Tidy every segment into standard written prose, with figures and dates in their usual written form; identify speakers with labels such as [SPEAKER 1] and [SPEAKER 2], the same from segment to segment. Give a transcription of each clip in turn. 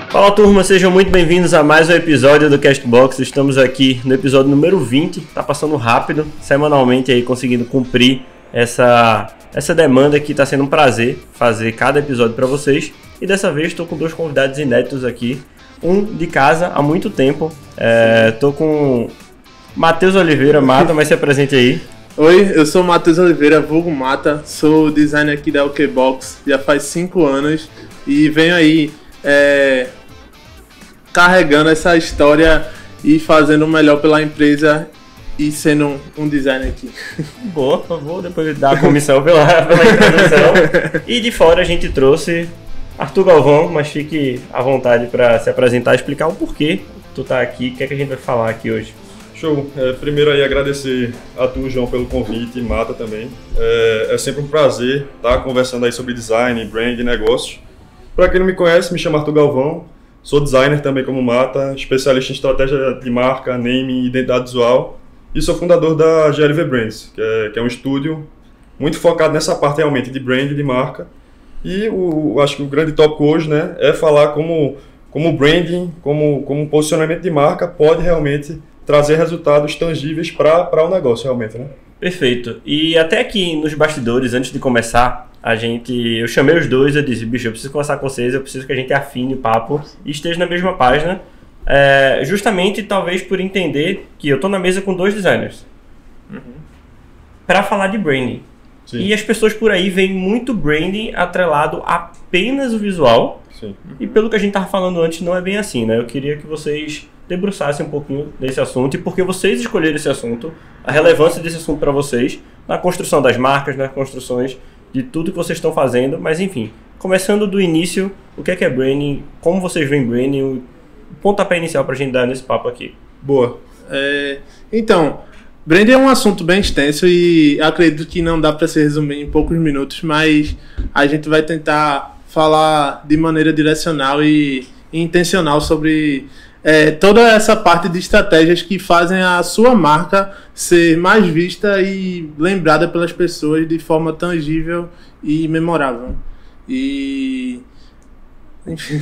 [SPEAKER 1] Fala turma, sejam muito bem-vindos a mais um episódio do Castbox. Estamos aqui no episódio número 20, tá passando rápido, semanalmente aí conseguindo cumprir essa demanda que tá sendo um prazer fazer cada episódio para vocês. E dessa vez estou com dois convidados inéditos aqui, um de casa há muito tempo, tô com Matheus Oliveira. Mata, mas se apresente aí.
[SPEAKER 2] Oi, eu sou o Matheus Oliveira, vulgo Mata, sou designer aqui da OKBox já faz 5 anos e venho aí carregando essa história e fazendo o melhor pela empresa e sendo um designer aqui.
[SPEAKER 1] Boa, por favor, depois dar a comissão pela introdução. E de fora a gente trouxe Arthur Galvão, mas fique à vontade para se apresentar e explicar o porquê tu tá aqui, o que é que a gente vai falar aqui hoje.
[SPEAKER 3] Show! Primeiro aí agradecer a tu, João, pelo convite, e Mata também. É sempre um prazer estar conversando aí sobre design, brand e negócios. Para quem não me conhece, me chamo Arthur Galvão. Sou designer também como Mata, especialista em estratégia de marca, naming e identidade visual. E sou fundador da GLV Brands, que é um estúdio muito focado nessa parte realmente de brand e de marca. E acho que o grande tópico hoje, né, é falar como branding, como posicionamento de marca pode realmente trazer resultados tangíveis para o negócio realmente, né? Perfeito.
[SPEAKER 1] E até aqui nos bastidores, antes de começar, eu chamei os dois, eu disse, bicho, eu preciso conversar com vocês, eu preciso que a gente afine o papo e esteja na mesma página, justamente talvez por entender que eu tô na mesa com dois designers para falar de branding. Sim. E as pessoas por aí veem muito branding atrelado apenas o visual. Sim. E pelo que a gente tava falando antes, não é bem assim, né? Eu queria que vocês debruçassem um pouquinho desse assunto e porque vocês escolheram esse assunto, a relevância desse assunto para vocês na construção das marcas, nas construções de tudo que vocês estão fazendo, mas enfim, começando do início, o que é branding, como vocês veem branding, o pontapé inicial para a gente dar nesse papo aqui.
[SPEAKER 2] Boa. Então, branding é um assunto bem extenso e acredito que não dá para se resumir em poucos minutos, mas a gente vai tentar falar de maneira direcional e intencional sobre toda essa parte de estratégias que fazem a sua marca ser mais vista e lembrada pelas pessoas de forma tangível e memorável. E... enfim.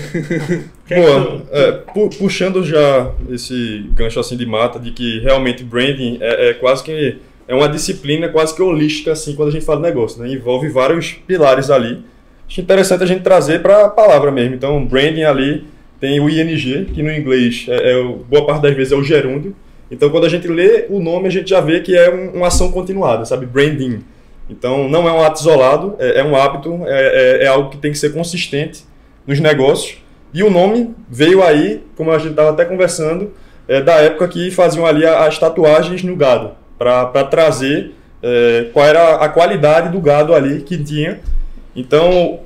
[SPEAKER 3] Boa. Puxando já esse gancho assim de Mata, de que realmente branding quase que é uma disciplina quase que holística assim, quando a gente fala de negócio, né? Envolve vários pilares ali. Acho interessante a gente trazer para a palavra mesmo. Então, branding ali tem o ING, que no inglês boa parte das vezes é o gerúndio. Então, quando a gente lê o nome, a gente já vê que é uma ação continuada, sabe? Branding. Então, não é um ato isolado, é um hábito, é algo que tem que ser consistente nos negócios. E o nome veio aí, como a gente estava até conversando, da época que faziam ali as tatuagens no gado, para trazer qual era a qualidade do gado ali que tinha. Então,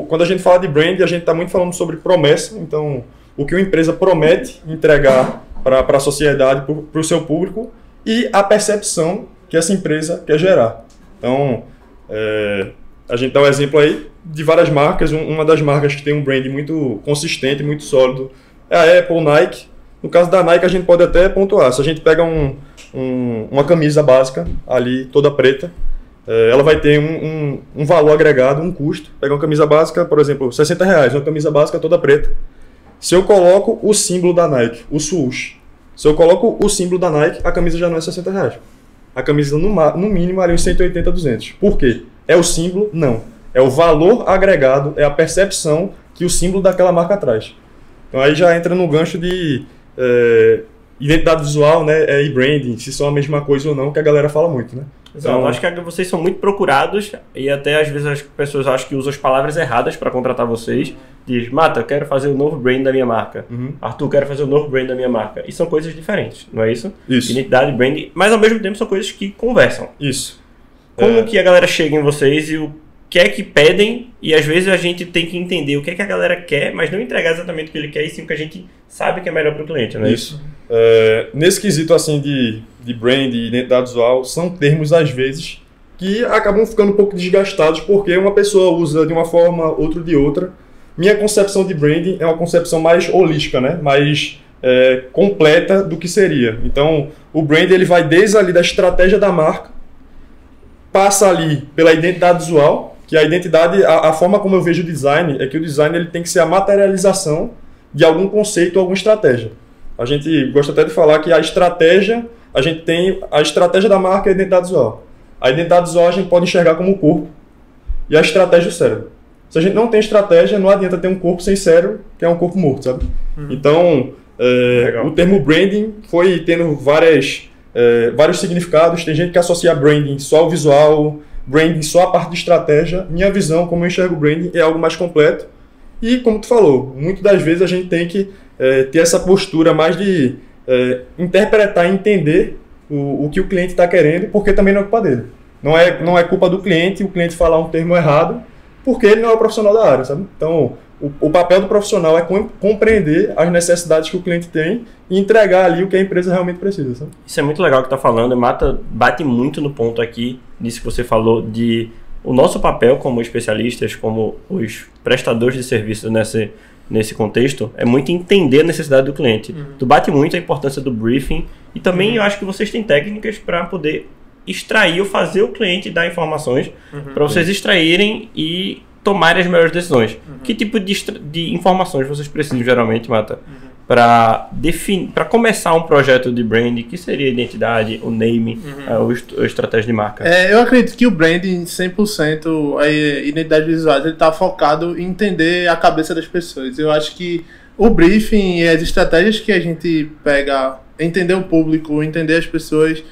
[SPEAKER 3] quando a gente fala de brand, a gente está muito falando sobre promessa. Então, o que uma empresa promete entregar para a sociedade, para o seu público, e a percepção que essa empresa quer gerar. Então, a gente dá um exemplo aí de várias marcas. Uma das marcas que tem um brand muito consistente, muito sólido, é a Apple, Nike. No caso da Nike, a gente pode até pontuar. Se a gente pega uma camisa básica ali, toda preta, ela vai ter um valor agregado, um custo. Pega uma camisa básica, por exemplo, R$60, uma camisa básica toda preta. Se eu coloco o símbolo da Nike, o swoosh, se eu coloco o símbolo da Nike, a camisa já não é R$60. A camisa, no mínimo, ali uns 180, 200. Por quê? É o símbolo? Não. É o valor agregado, é a percepção que o símbolo daquela marca traz. Então aí já entra no gancho de identidade visual, né, e branding, se são a mesma coisa ou não, que a galera fala muito, né?
[SPEAKER 1] Exato. Então, acho que vocês são muito procurados e até às vezes as pessoas acham que usam as palavras erradas para contratar vocês. Diz, Mata, eu quero fazer o novo brand da minha marca. Arthur, eu quero fazer o novo brand da minha marca. E são coisas diferentes, não é isso?
[SPEAKER 3] Isso.
[SPEAKER 1] Identidade, brand, mas ao mesmo tempo são coisas que conversam.
[SPEAKER 3] Isso.
[SPEAKER 1] Como que a galera chega em vocês e o que é que pedem, e às vezes a gente tem que entender o que é que a galera quer, mas não entregar exatamente o que ele quer, e sim o que a gente sabe que é melhor para o cliente, não é isso?
[SPEAKER 3] Nesse quesito assim de brand e identidade visual, são termos às vezes que acabam ficando um pouco desgastados porque uma pessoa usa de uma forma, outro de outra. Minha concepção de branding é uma concepção mais holística, né? Mais completa do que seria. Então, o brand ele vai desde ali da estratégia da marca passa ali pela identidade visual, que a identidade, a forma como eu vejo o design, é que o design ele tem que ser a materialização de algum conceito ou alguma estratégia. A gente gosta até de falar que a estratégia, a gente tem a estratégia da marca e a identidade visual. A identidade visual a gente pode enxergar como o corpo e a estratégia o cérebro. Se a gente não tem estratégia, não adianta ter um corpo sem cérebro, que é um corpo morto, sabe? Então, o termo branding foi tendo vários significados. Tem gente que associa branding só ao visual, branding só a parte de estratégia. Minha visão, como eu enxergo o branding, é algo mais completo. E, como tu falou, muitas das vezes a gente tem que ter essa postura mais de interpretar e entender o que o cliente está querendo, porque também não é culpa dele. Não é culpa do cliente o cliente falar um termo errado, porque ele não é o profissional da área, sabe? Então, o papel do profissional é compreender as necessidades que o cliente tem e entregar ali o que a empresa realmente precisa, sabe?
[SPEAKER 1] Isso é muito legal que tá falando, bate muito no ponto aqui, nisso que você falou, de o nosso papel como especialistas, como os prestadores de serviços nesse contexto, é muito entender a necessidade do cliente. Tu bate muito a importância do briefing e também eu acho que vocês têm técnicas para poder extrair ou fazer o cliente dar informações para vocês extraírem e tomarem as melhores decisões. Que tipo de informações vocês precisam geralmente, Mata, para começar um projeto de branding, que seria a identidade, o name, a estratégia de marca?
[SPEAKER 2] Eu acredito que o branding 100%, a identidade visual, ele está focado em entender a cabeça das pessoas. Eu acho que o briefing e as estratégias que a gente pega, entender o público, entender as pessoas,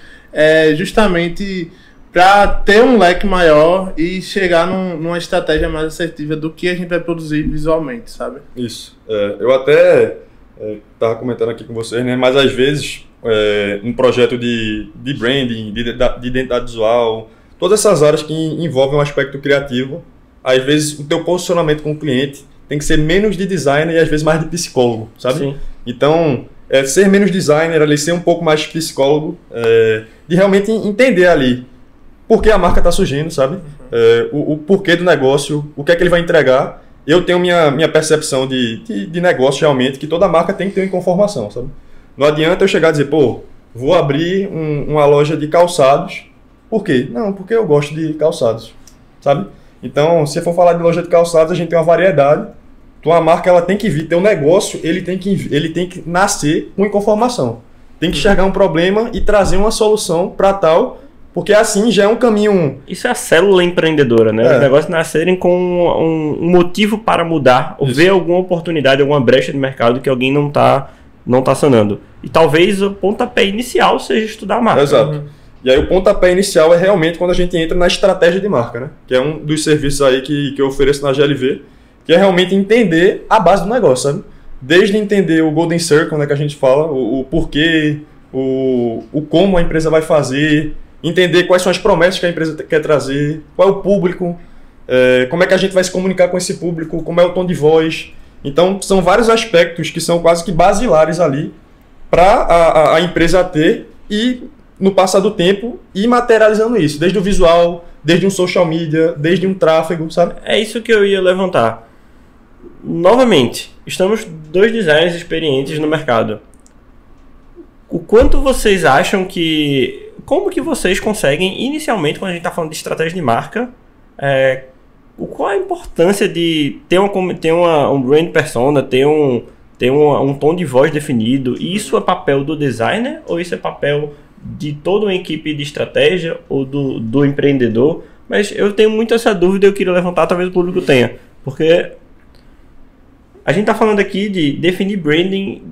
[SPEAKER 2] justamente para ter um leque maior e chegar numa estratégia mais assertiva do que a gente vai produzir visualmente, sabe?
[SPEAKER 3] Isso. Eu até estava comentando aqui com vocês, né? Mas às vezes um projeto de branding, de identidade visual, todas essas áreas que envolvem um aspecto criativo, às vezes o teu posicionamento com o cliente tem que ser menos de designer e às vezes mais de psicólogo, sabe? Sim. Então, ser menos designer, ali, ser um pouco mais psicólogo, de realmente entender ali por que a marca está surgindo, sabe? O porquê do negócio, o que é que ele vai entregar. Eu tenho minha percepção de negócio realmente, que toda marca tem que ter uma inconformação, sabe? Não adianta eu chegar e dizer, pô, vou abrir uma loja de calçados. Por quê? Não, porque eu gosto de calçados, sabe? Então, se for falar de loja de calçados, a gente tem uma variedade. Então, a marca ela tem que vir, ter um negócio, ele tem que nascer com inconformação. Tem que enxergar um problema e trazer uma solução para tal, porque assim já é um caminho...
[SPEAKER 1] Isso é a célula empreendedora, né? Os negócios nascerem com um motivo para mudar, ou ver alguma oportunidade, alguma brecha de mercado que alguém não tá sanando. E talvez o pontapé inicial seja estudar a marca.
[SPEAKER 3] Exato. E aí o pontapé inicial é realmente quando a gente entra na estratégia de marca, né? Que é um dos serviços aí que eu ofereço na GLV, que é realmente entender a base do negócio, sabe? Desde entender o Golden Circle, né, que a gente fala, o porquê, o como a empresa vai fazer, entender quais são as promessas que a empresa quer trazer, qual é o público, como é que a gente vai se comunicar com esse público, como é o tom de voz. Então, são vários aspectos que são quase que basilares ali para a empresa ter e, no passar do tempo, ir materializando isso, desde o visual, desde um social media, desde um tráfego, sabe?
[SPEAKER 1] É isso que eu ia levantar. Novamente, estamos 2 designers experientes no mercado. O quanto vocês acham que... Como que vocês conseguem, inicialmente, quando a gente está falando de estratégia de marca, qual a importância de ter um brand persona, ter um tom de voz definido? E isso é papel do designer ou isso é papel de toda uma equipe de estratégia ou do empreendedor? Mas eu tenho muito essa dúvida e eu queria levantar, talvez o público tenha. Porque a gente está falando aqui de definir branding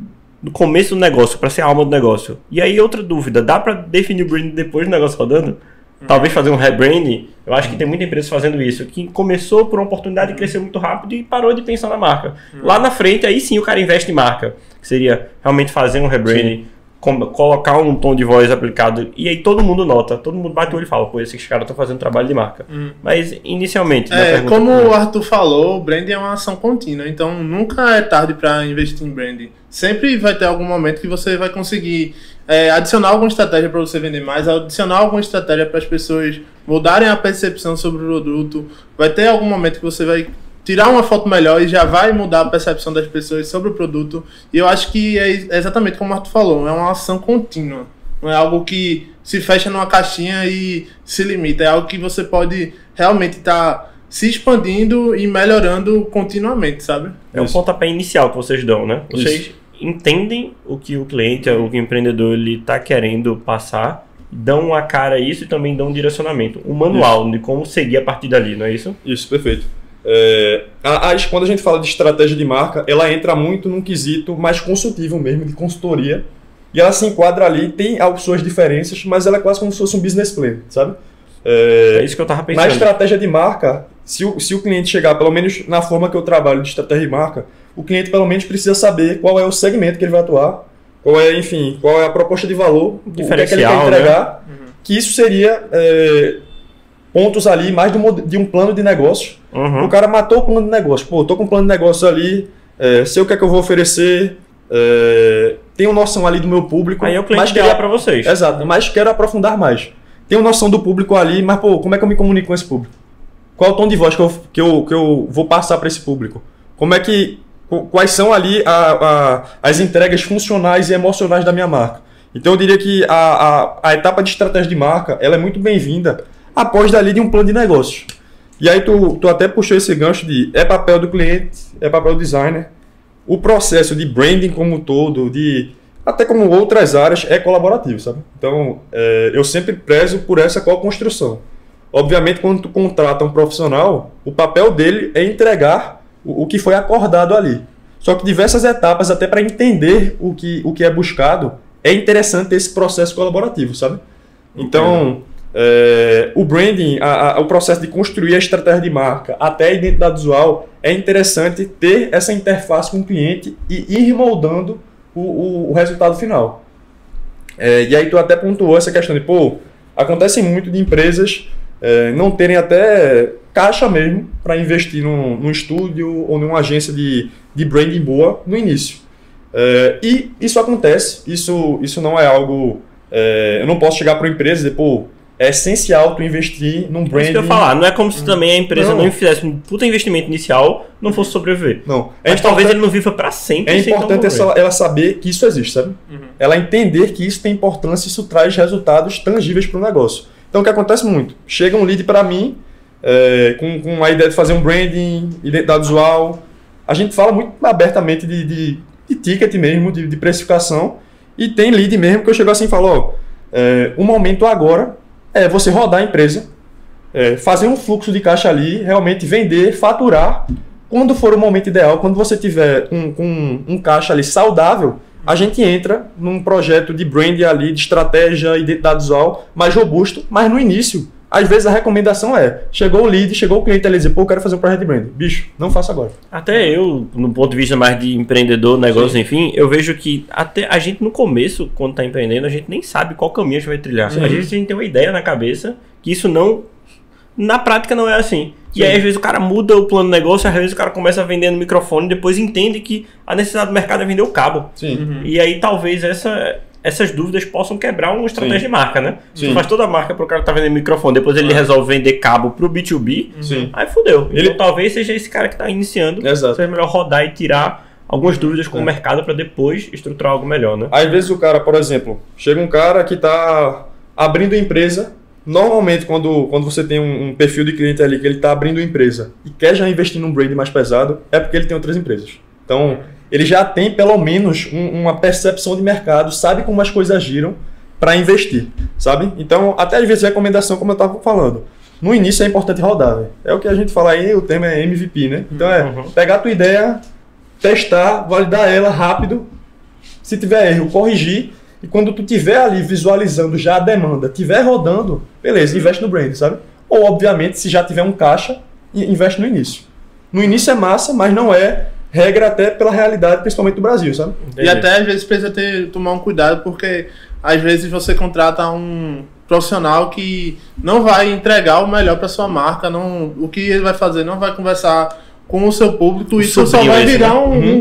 [SPEAKER 1] no começo do negócio, para ser a alma do negócio. E aí outra dúvida, dá para definir o branding depois do negócio rodando? Talvez fazer um rebranding? Eu acho que tem muita empresa fazendo isso, que começou por uma oportunidade de crescer muito rápido e parou de pensar na marca. Lá na frente, aí sim o cara investe em marca, que seria realmente fazer um rebranding, colocar um tom de voz aplicado, e aí todo mundo nota, todo mundo bate o olho e fala, pô, esses caras estão fazendo trabalho de marca. Mas inicialmente...
[SPEAKER 2] como o Arthur falou, o branding é uma ação contínua, então nunca é tarde para investir em branding. Sempre vai ter algum momento que você vai conseguir adicionar alguma estratégia para você vender mais, adicionar alguma estratégia para as pessoas mudarem a percepção sobre o produto. Vai ter algum momento que você vai tirar uma foto melhor e já vai mudar a percepção das pessoas sobre o produto. E eu acho que é exatamente como o Arthur falou, é uma ação contínua. Não é algo que se fecha numa caixinha e se limita. É algo que você pode realmente estar se expandindo e melhorando continuamente, sabe?
[SPEAKER 1] É um pontapé inicial que vocês dão, né? Vocês entendem o que o cliente, o que o empreendedor ele está querendo passar, dão uma cara a isso e também dão um direcionamento, um manual de como seguir a partir dali, não é isso?
[SPEAKER 3] Isso, perfeito. Quando a gente fala de estratégia de marca, ela entra muito num quesito mais consultivo mesmo, de consultoria, e ela se enquadra ali, tem suas diferenças, mas ela é quase como se fosse um business plan, sabe?
[SPEAKER 1] É isso que eu tava pensando.
[SPEAKER 3] Na estratégia de marca, se o cliente chegar, pelo menos na forma que eu trabalho de estratégia de marca, o cliente pelo menos precisa saber qual é o segmento que ele vai atuar, qual é a proposta de valor, o que é que ele quer entregar, né? Que isso seria pontos ali, mais de um plano de negócio. O cara matou o plano de negócio. Pô, tô com um plano de negócio ali, sei o que é que eu vou oferecer, tenho noção ali do meu público.
[SPEAKER 1] Aí é o cliente que dá para vocês.
[SPEAKER 3] Exato, mas quero aprofundar mais. Tenho noção do público ali, mas pô, como é que eu me comunico com esse público? Qual é o tom de voz que eu vou passar para esse público? Quais são ali as entregas funcionais e emocionais da minha marca? Então eu diria que a etapa de estratégia de marca ela é muito bem-vinda após dali de um plano de negócios. E aí tu até puxou esse gancho de papel do cliente, é papel do designer. O processo de branding como um todo, até como outras áreas, é colaborativo, sabe? Então eu sempre prezo por essa co-construção. Obviamente, quando tu contrata um profissional, o papel dele é entregar o que foi acordado ali. Só que diversas etapas, até para entender o que é buscado, é interessante esse processo colaborativo, sabe? Então, o branding, o processo de construir a estratégia de marca, até a identidade visual, é interessante ter essa interface com o cliente e ir moldando o resultado final. E aí tu até pontuou essa questão de, acontece muito de empresas não terem até caixa mesmo para investir num estúdio ou numa agência de branding boa no início. E isso acontece, isso não é algo... eu não posso chegar para uma empresa e dizer, é essencial tu investir num branding... Isso que
[SPEAKER 1] eu ia falar, não é como se também a empresa não fizesse um puta investimento inicial, não fosse sobreviver.
[SPEAKER 3] Não.
[SPEAKER 1] Mas talvez ele não viva para sempre.
[SPEAKER 3] É importante ela saber que isso existe, sabe? Ela entender que isso tem importância, isso traz resultados tangíveis para o negócio. Então o que acontece muito? Chega um lead para mim, com a ideia de fazer um branding, identidade visual. A gente fala muito abertamente de ticket mesmo, de precificação. E tem lead mesmo que eu chego assim e falo, o momento agora é você rodar a empresa, fazer um fluxo de caixa ali, realmente vender, faturar. Quando for o momento ideal, quando você tiver um caixa ali saudável, a gente entra num projeto de brand ali, de estratégia, identidade visual, mais robusto, mas no início, às vezes a recomendação chegou o lead, chegou o cliente ali e dizer, eu quero fazer um projeto de brand. Bicho, não faça agora.
[SPEAKER 1] Até eu, no ponto de vista mais de empreendedor, negócio, enfim, eu vejo que até a gente no começo, quando está empreendendo, a gente nem sabe qual caminho a gente vai trilhar. Às vezes a gente tem uma ideia na cabeça que isso não... Na prática não é assim. E aí às vezes o cara muda o plano de negócio, às vezes o cara começa vendendo microfone, depois entende que a necessidade do mercado é vender o cabo. E aí talvez essas dúvidas possam quebrar uma estratégia de marca, né? Se tu faz toda a marca pro cara que tá vendendo microfone, depois ele resolve vender cabo pro B2B, aí fudeu. Então talvez seja esse cara que tá iniciando, seja melhor rodar e tirar algumas dúvidas com o mercado para depois estruturar algo melhor, né?
[SPEAKER 3] Às vezes o cara, por exemplo, chega um cara que tá abrindo empresa. Normalmente, quando você tem um perfil de cliente ali que ele está abrindo empresa e quer já investir num brand mais pesado, é porque ele tem outras empresas. Então, ele já tem pelo menos uma percepção de mercado, sabe como as coisas giram para investir, sabe? Então, até às vezes a recomendação, como eu estava falando, no início é importante rodar, véio. É o que a gente fala aí, o termo é MVP, né? Então pegar a tua ideia, testar, validar ela rápido, se tiver erro, corrigir. E quando tu tiver ali visualizando já a demanda, tiver rodando, beleza, investe no brand, sabe? Ou, obviamente, se já tiver um caixa, investe no início. No início é massa, mas não é regra até pela realidade, principalmente do Brasil, sabe?
[SPEAKER 2] E até às vezes precisa tomar um cuidado, porque às vezes você contrata um profissional que não vai entregar o melhor para sua marca, o que ele vai fazer, não vai conversar com o seu público, isso só vai virar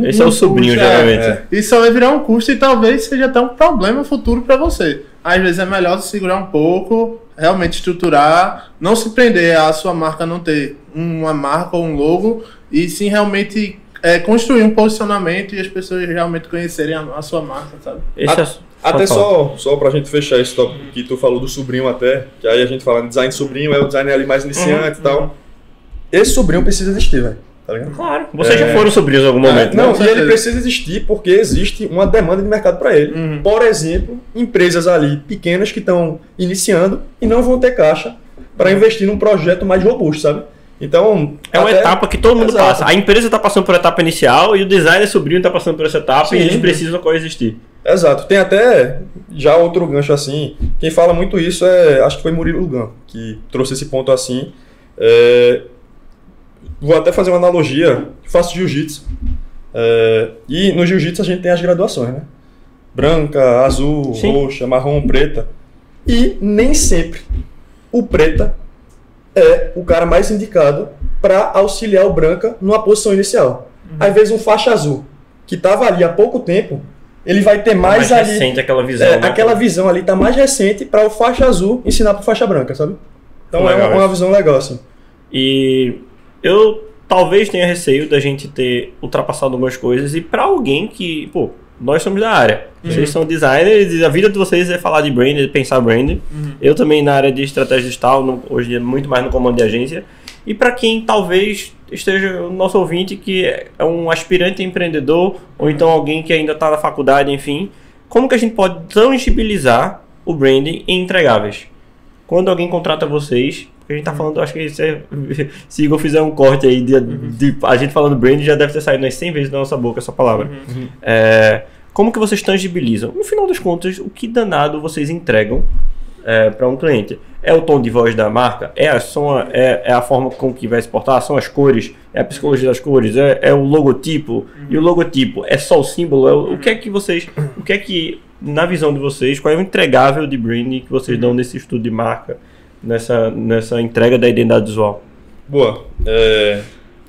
[SPEAKER 1] esse é o sobrinho, geralmente.
[SPEAKER 2] Isso só vai virar um custo e talvez seja até um problema futuro para você. Às vezes é melhor segurar um pouco, realmente estruturar, não se prender a sua marca não ter uma marca ou um logo, e sim realmente construir um posicionamento e as pessoas realmente conhecerem a sua marca, sabe?
[SPEAKER 3] Até só pra gente fechar esse tópico que tu falou do sobrinho até, que aí a gente fala de design sobrinho, é o design ali mais iniciante e tal. Esse sobrinho precisa existir, velho. Tá ligado?
[SPEAKER 1] Claro, vocês já foram sobrinhos em algum momento.
[SPEAKER 3] Não, e ele precisa existir porque existe uma demanda de mercado para ele. Por exemplo, empresas ali pequenas que estão iniciando e não vão ter caixa para investir num projeto mais robusto, sabe? Então,
[SPEAKER 1] é uma etapa que todo mundo passa. A empresa está passando por a etapa inicial e o designer sobrinho está passando por essa etapa e eles precisam coexistir.
[SPEAKER 3] Exato. Tem até já outro gancho assim. Quem fala muito isso acho que foi Murilo Lugan, que trouxe esse ponto assim. Vou até fazer uma analogia. Faço jiu-jitsu. E no jiu-jitsu a gente tem as graduações, né? Branca, azul, roxa, marrom, preta. E nem sempre o preta é o cara mais indicado para auxiliar o branca numa posição inicial. Às vezes um faixa azul, que estava ali há pouco tempo, ele vai ter mais ali...
[SPEAKER 1] recente aquela visão. Né?
[SPEAKER 3] Aquela visão ali está mais recente para o faixa azul ensinar para o faixa branca, sabe? Então é uma visão legal, assim.
[SPEAKER 1] E eu talvez tenha receio da gente ter ultrapassado algumas coisas e para alguém que... nós somos da área. Vocês são designers e a vida de vocês é falar de brand, pensar brand. Eu também na área de estratégia digital, hoje em dia muito mais no comando de agência. E para quem talvez esteja o nosso ouvinte que é um aspirante empreendedor ou então alguém que ainda está na faculdade, enfim, como que a gente pode tangibilizar o branding em entregáveis? Quando alguém contrata vocês, porque a gente está falando, acho que se Igor fizer um corte aí de a gente falando branding, já deve ter saído umas 100 vezes da nossa boca essa palavra. Como que vocês tangibilizam? No final das contas, o que danado vocês entregam para um cliente? É o tom de voz da marca? É a forma com que vai exportar? São as cores? É a psicologia das cores? É o logotipo? E o logotipo é só o símbolo? O que é que, na visão de vocês, qual é o entregável de branding que vocês dão nesse estudo de marca, nessa entrega da identidade visual?
[SPEAKER 3] Boa.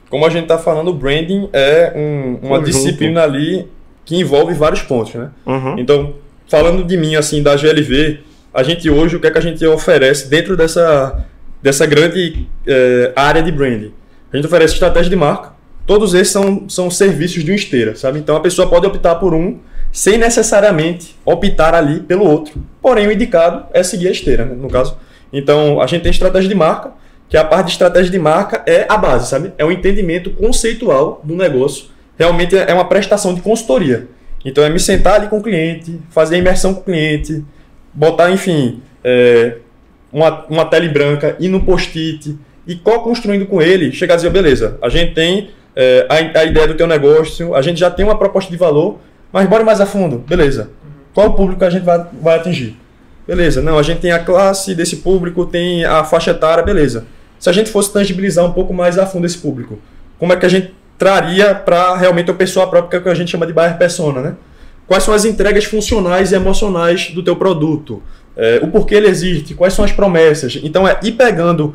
[SPEAKER 3] Como a gente está falando, o branding é uma disciplina ali que envolve vários pontos, né? Então, falando de mim, assim, da GLV, a gente hoje, o que é que a gente oferece dentro dessa grande área de branding? A gente oferece estratégia de marca. Todos esses são serviços de uma esteira, sabe? Então, a pessoa pode optar por um sem necessariamente optar ali pelo outro. Porém, o indicado é seguir a esteira, né, no caso. Então, a gente tem estratégia de marca, que a parte de estratégia de marca é a base, sabe? É o entendimento conceitual do negócio. Realmente é uma prestação de consultoria. Então, é me sentar ali com o cliente, fazer a imersão com o cliente, botar, enfim, uma tela branca, ir no post-it, e co-construindo com ele, chegar a dizer, beleza, a gente tem a ideia do teu negócio, a gente já tem uma proposta de valor, mas bora mais a fundo, beleza. Qual o público que a gente vai atingir? Beleza, não, a gente tem a classe desse público, tem a faixa etária, beleza. Se a gente fosse tangibilizar um pouco mais a fundo esse público, como é que a gente traria para realmente a pessoa própria, que é o que a gente chama de buyer persona, né? Quais são as entregas funcionais e emocionais do teu produto? O porquê ele existe? Quais são as promessas? Então, ir pegando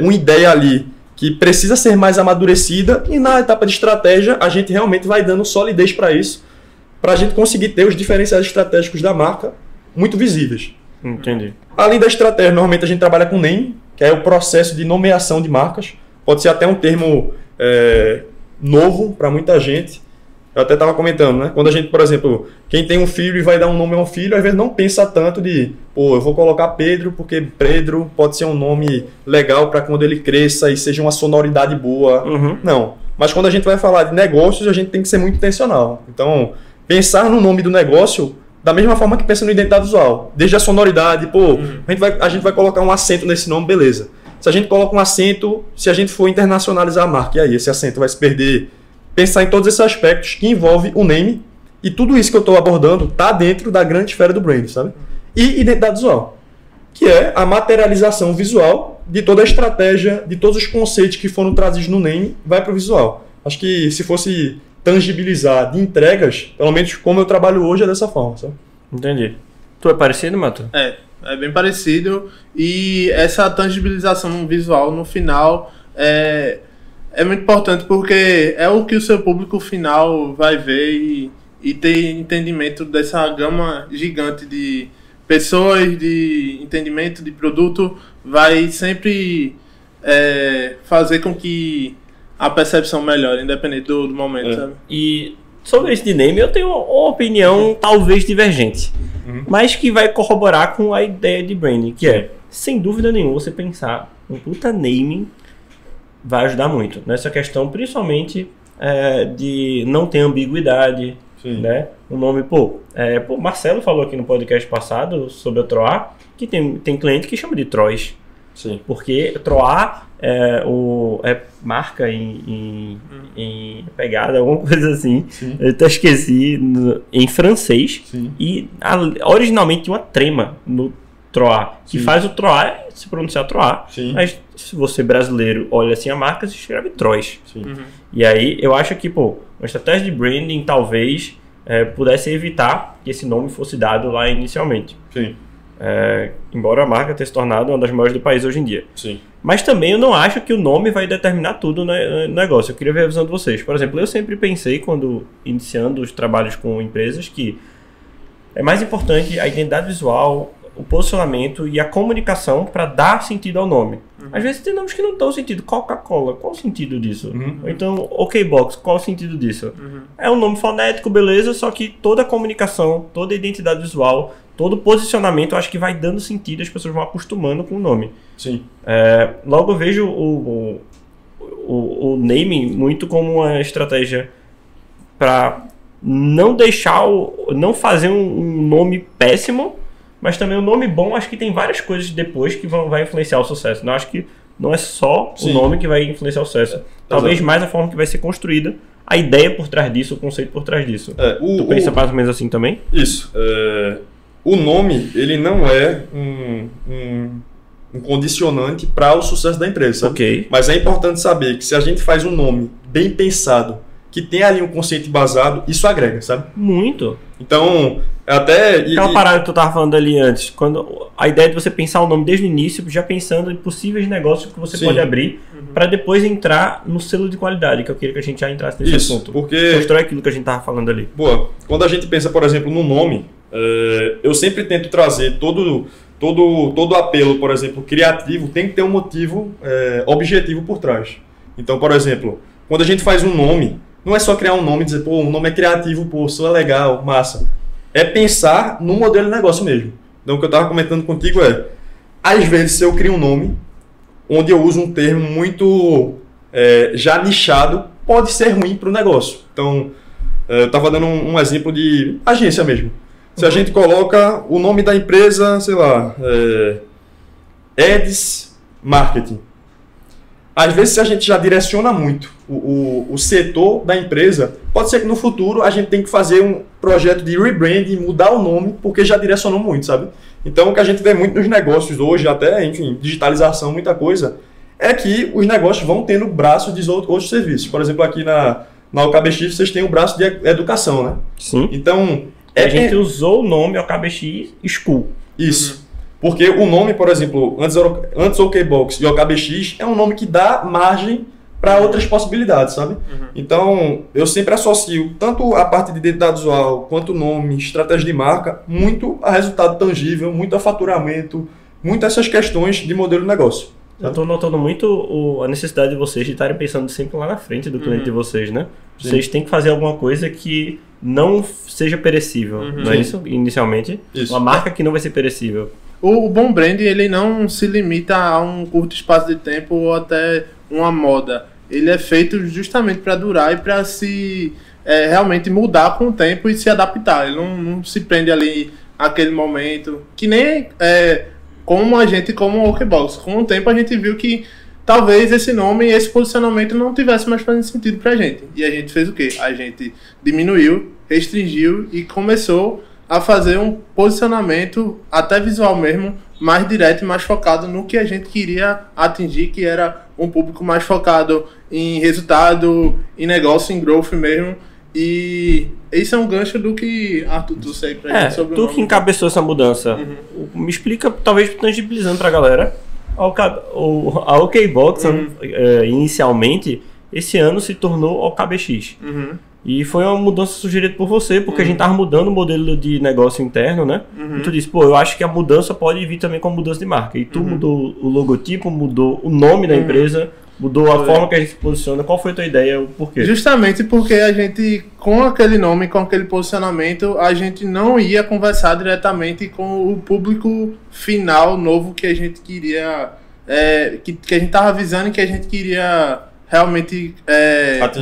[SPEAKER 3] uma ideia ali que precisa ser mais amadurecida e na etapa de estratégia a gente realmente vai dando solidez para isso, para a gente conseguir ter os diferenciais estratégicos da marca muito visíveis.
[SPEAKER 1] Entendi.
[SPEAKER 3] Além da estratégia, normalmente a gente trabalha com name, que é o processo de nomeação de marcas. Pode ser até um termo novo para muita gente. Eu até estava comentando, né? Quando a gente, por exemplo, quem tem um filho e vai dar um nome a um filho, às vezes não pensa tanto eu vou colocar Pedro, porque Pedro pode ser um nome legal para quando ele cresça e seja uma sonoridade boa. Não. Mas quando a gente vai falar de negócios, a gente tem que ser muito intencional. Então, pensar no nome do negócio da mesma forma que pensa no identidade visual. Desde a sonoridade, a gente vai colocar um acento nesse nome, beleza. Se a gente coloca um acento, se a gente for internacionalizar a marca, e aí esse acento vai se perder. Pensar em todos esses aspectos que envolve o name, e tudo isso que eu estou abordando está dentro da grande esfera do brand, sabe? E identidade visual, que é a materialização visual de toda a estratégia, de todos os conceitos que foram trazidos no name, vai para o visual. Acho que se fosse tangibilizar de entregas, pelo menos como eu trabalho hoje, é dessa forma, sabe?
[SPEAKER 1] Entendi. Tu é parecido, Mato?
[SPEAKER 2] É bem parecido, e essa tangibilização visual no final é muito importante porque é o que o seu público final vai ver e ter entendimento dessa gama gigante de pessoas, de entendimento de produto, vai sempre fazer com que a percepção melhor, independente do momento, sabe?
[SPEAKER 1] E sobre esse de name, eu tenho uma opinião talvez divergente, mas que vai corroborar com a ideia de branding, que é, sem dúvida nenhuma, você pensar um puta naming vai ajudar muito nessa questão, principalmente de não ter ambiguidade, né? O nome, Marcelo falou aqui no podcast passado sobre a Troar, que tem cliente que chama de Trois.
[SPEAKER 3] Sim.
[SPEAKER 1] Porque Troar é marca em pegada, alguma coisa assim.
[SPEAKER 3] Sim.
[SPEAKER 1] Eu até esqueci, em francês.
[SPEAKER 3] Sim.
[SPEAKER 1] E originalmente tinha uma trema no Troar, que faz o Troar se pronunciar Troar.
[SPEAKER 3] Sim.
[SPEAKER 1] Mas se você brasileiro olha assim a marca, se escreve Trois.
[SPEAKER 3] Sim.
[SPEAKER 1] E aí eu acho que, uma estratégia de branding talvez pudesse evitar que esse nome fosse dado lá inicialmente.
[SPEAKER 3] Sim.
[SPEAKER 1] Embora a marca tenha se tornado uma das maiores do país hoje em dia.
[SPEAKER 3] Sim.
[SPEAKER 1] Mas também eu não acho que o nome vai determinar tudo no negócio. Eu queria ver a visão de vocês. Por exemplo, eu sempre pensei, quando iniciando os trabalhos com empresas, que é mais importante a identidade visual, o posicionamento e a comunicação para dar sentido ao nome. Às vezes tem nomes que não dão sentido. Coca-Cola, qual o sentido disso? Ou então, OK-Box, qual o sentido disso? É um nome fonético, beleza, só que toda a comunicação, toda a identidade visual, todo o posicionamento, eu acho que vai dando sentido, as pessoas vão acostumando com o nome.
[SPEAKER 3] Sim.
[SPEAKER 1] Logo eu vejo o naming muito como uma estratégia para não deixar, não fazer um nome péssimo, mas também um nome bom. Acho que tem várias coisas depois que vai influenciar o sucesso. Não acho que não é só o nome que vai influenciar o sucesso. Talvez mais a forma que vai ser construída, a ideia por trás disso, o conceito por trás disso. Tu pensa mais ou menos assim também?
[SPEAKER 3] Isso. O nome, ele não é um condicionante para o sucesso da empresa, sabe?
[SPEAKER 1] Ok.
[SPEAKER 3] Mas é importante saber que se a gente faz um nome bem pensado, que tem ali um conceito embasado, isso agrega, sabe?
[SPEAKER 1] Muito.
[SPEAKER 3] Então, até...
[SPEAKER 1] Aquela parada que tu tava falando ali antes, quando a ideia de você pensar o nome desde o início, já pensando em possíveis negócios que você pode abrir, para depois entrar no selo de qualidade, que eu queria que a gente já entrasse nesse assunto.
[SPEAKER 3] Porque...
[SPEAKER 1] Constrói aquilo que a gente tava falando ali.
[SPEAKER 3] Boa. Quando a gente pensa, por exemplo, no nome, eu sempre tento trazer todo apelo, por exemplo, criativo, tem que ter um motivo objetivo por trás. Então, por exemplo, quando a gente faz um nome, não é só criar um nome e dizer, o nome é criativo, soa legal, massa. É pensar no modelo de negócio mesmo. Então, o que eu estava comentando contigo às vezes, se eu crio um nome onde eu uso um termo muito já nichado, pode ser ruim para o negócio. Então, eu estava dando um exemplo de agência mesmo. Se a gente coloca o nome da empresa, sei lá, Eds Marketing. Às vezes, se a gente já direciona muito o setor da empresa, pode ser que no futuro a gente tenha que fazer um projeto de rebranding, mudar o nome, porque já direcionou muito, sabe? Então, o que a gente vê muito nos negócios hoje, até, enfim, digitalização, muita coisa, é que os negócios vão tendo braços de outros serviços. Por exemplo, aqui na OKBX, vocês têm o braço de educação, né?
[SPEAKER 1] Sim.
[SPEAKER 3] Então...
[SPEAKER 1] a gente usou o nome OKBX School.
[SPEAKER 3] Isso. Porque o nome, por exemplo, antes OKBox e OKBX é um nome que dá margem para outras possibilidades, sabe? Então, eu sempre associo tanto a parte de identidade visual, quanto nome, estratégia de marca, muito a resultado tangível, muito a faturamento, muito a essas questões de modelo de negócio.
[SPEAKER 1] Eu estou notando muito a necessidade de vocês de estarem pensando sempre lá na frente do cliente de vocês, né? Vocês têm que fazer alguma coisa que não seja perecível, não é isso? Inicialmente.
[SPEAKER 3] Isso.
[SPEAKER 1] Uma marca que não vai ser perecível.
[SPEAKER 2] O bom brand, ele não se limita a um curto espaço de tempo ou até uma moda. Ele é feito justamente para durar e para se realmente mudar com o tempo e se adaptar. Ele não se prende ali àquele momento. Que nem como o OKBox. Com o tempo a gente viu que talvez esse nome e esse posicionamento não tivesse mais fazendo sentido pra gente. E a gente fez o quê? A gente diminuiu, restringiu e começou a fazer um posicionamento, até visual mesmo, mais direto e mais focado no que a gente queria atingir, que era um público mais focado em resultado, em negócio, em growth mesmo. E esse é um gancho do que Arthur trouxe aí pra gente sobre o nome.
[SPEAKER 1] Tu que encabeçou essa mudança, me explica, talvez tangibilizando pra galera, a OKBox, inicialmente, esse ano se tornou OKBX. E foi uma mudança sugerida por você, porque a gente tava mudando o modelo de negócio interno, né? E tu disse, eu acho que a mudança pode vir também com a mudança de marca. E tu mudou o logotipo, mudou o nome da empresa, Mudou a forma que a gente se posiciona. Qual foi a tua ideia? O porquê?
[SPEAKER 2] Justamente porque a gente, com aquele nome, com aquele posicionamento, a gente não ia conversar diretamente com o público final novo que a gente queria, que a gente estava avisando e que a gente queria realmente